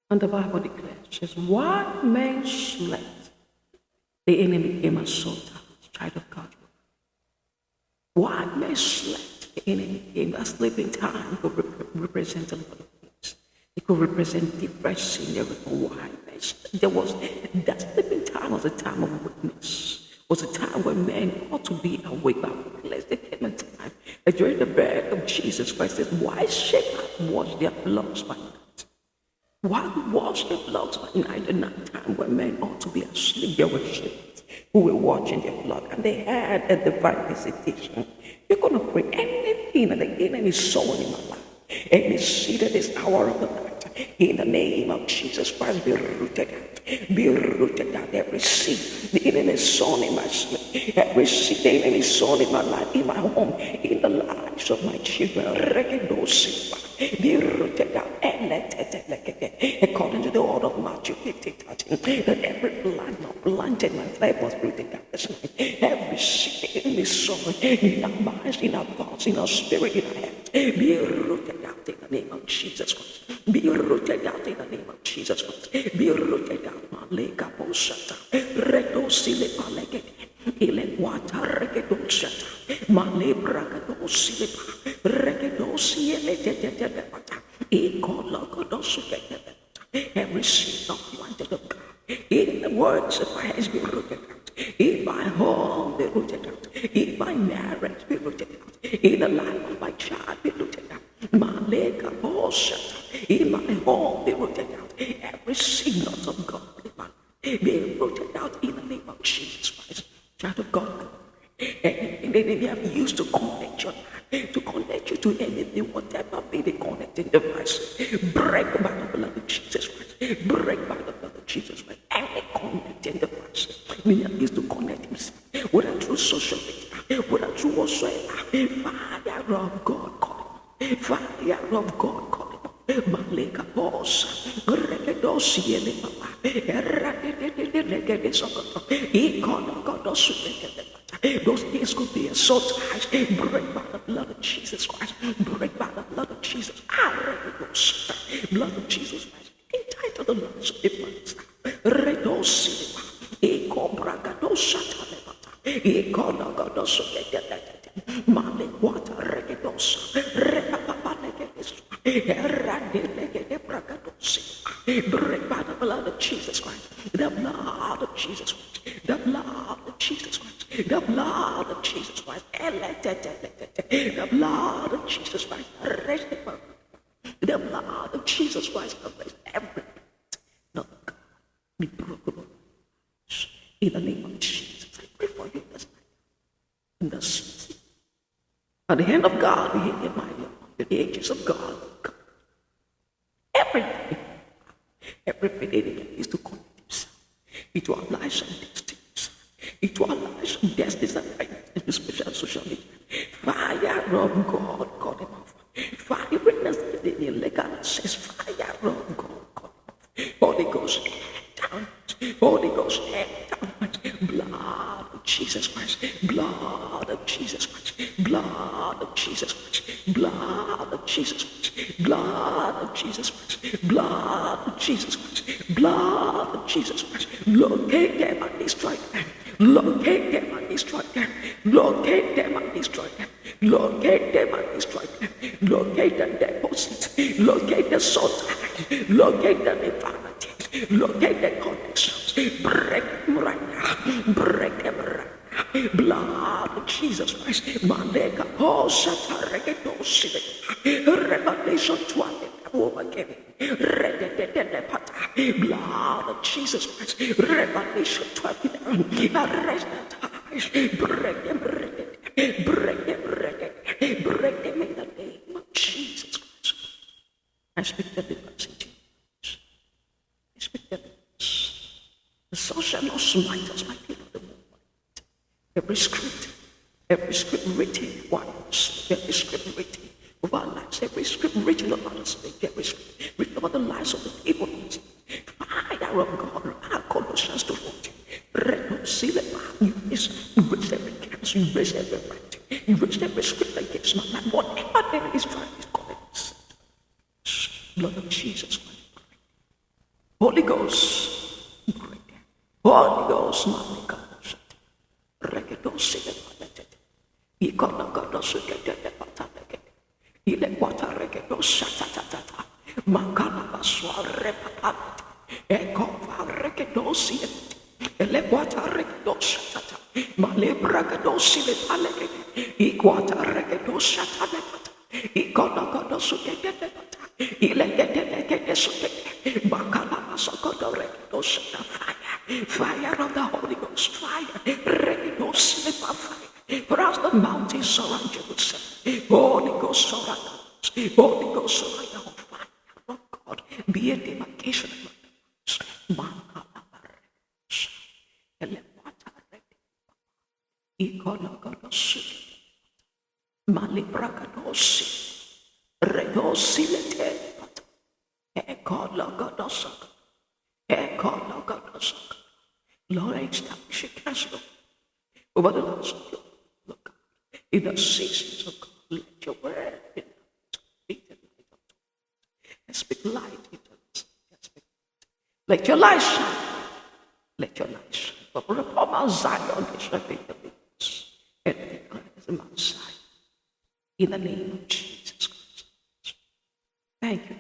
And the Bible declares, says, one man slept, the enemy came and sought out, child of God. One man slept, the enemy came. That sleeping time could represent a lot of things. It could represent depression. There was one man slept. There was that sleeping time was a time of weakness. Was a time when men ought to be awake, but there came a time during the birth of Jesus Christ. Says, why shepherds wash their flocks by night? Why wash their flocks by night and not time when men ought to be asleep? There were shepherds who were watching their flock, and they had a divine visitation. You're going to pray anything that the enemy saw in my life, any seed at this hour of the night, in the name of Jesus Christ, be rooted out. Be rooted out. Every seed the enemy sown in my sleep, every seed the enemy sown in my life, in my home, in the lives of my children, be rooted out. According to the order of Matthew 15:13, that every plant not planted my life was rooted out this night. Every seed the enemy sown in our minds, in our thoughts, in our spirit, in our heads, be rooted out in the name of Jesus Christ. Be rooted out in the name of Jesus Christ. Be rooted out. Maleka Bosata, Redo Silipa Legate, Ile Water Regedosata, Male Bragado Silipa, Regedosi Eletetelepata, Ecologodosukete, every seed not planted of God. In the words of my hands be rooted out. In my home be rooted out. In my marriage be rooted out. In the life of my child be rooted out. Maleka Bosata, in my home be rooted out. Every seed not of God be rooted out in the name of Jesus Christ. Child of God, and they have used to connect your life, to connect you to anything, whatever be the connecting device. Break by the blood of Jesus Christ. Break by the blood of Jesus Christ. Any connecting device. We have used to connect himself, whether through social media, whether through whatsoever. Fire of God, call it. Fire of God, call it. Maleka bosa, regedosi ele papa, regede sokoto, ikono godosu regede. Those things could be assaulted. Break by the blood of Jesus Christ. Break by the blood of Jesus. Blood of Jesus Christ. Entitled the lives of the monster. Redosi, iko bragadosa talebata, ikono godosu regede. Male water regedosa, repapa regede. Break by the blood of Jesus Christ. The blood of Jesus Christ. The blood of Jesus Christ. The blood of Jesus Christ. The blood of Jesus Christ. The blood of Jesus Christ. Every no be broken in the name of Jesus. I pray for you this night. In this, at the hand of God, we hear my the ages of God. Everything is to connect himself into our lives and destinies, into our lives and destinies, and especially on social media. Fire of God, call him off. Fire, witness the legal says, fire of God, call him off. Holy Ghost, down. Holy Ghost, down. Blood of Jesus Christ, blood of Jesus Christ, blood of Jesus Christ, blood of Jesus Christ, blood of Jesus Christ, blood of Jesus Christ, blood of Jesus Christ. Locate them and destroy them. Locate them and destroy them. Locate them and destroy them. Locate them and destroy them. Locate the deposits. Locate the source. Locate the infirmity. Locate the connections. Break them right now. Break them right now. Blood of Jesus Christ. Maleka Posata Regedosi. Revelation 12. Overcame. Blood of Jesus Christ. Revelation 12. Arrest the ties. Break them. Break them. Break them. Break them in the name of Jesus Christ. I speak the deliverance in Jesus. I speak the deliverance. The soul shall not smite us by people of the movement. Every script written once, every script written of our lives, every script written about us, every script written about the lives of the people. Fire of God, our Colossians 2:14. You erase every cancer, you erase every right, you erase every script against my life. Whatever there is trying to call it. Blood of Jesus Christ. Ghost, break. Holy Ghost, Malika, Regedosi, Ikonogodosu, Ile Wata Regedosa, Makana Baswa, Repapata, Ekova Regedosi, Ele Wata Regedosa, Malebra Gedosi, Equata Regedosa, Ikonogodosu, Fire of the Holy Ghost, fire, fire. For as the mountains surround Jerusalem, Holy Ghost surround us, Holy Ghost surround us, fire of God, be a demarcation of the Lord, establish a castle over the lives of your look in the seasons of God. Let your word be and speak light into this. Let your light shine. Let your light shine. But upon Mount Zion, there shall be deliverance and declares the Mount Zion. In the name of Jesus Christ. Thank you,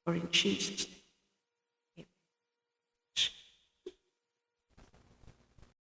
for in Jesus' name.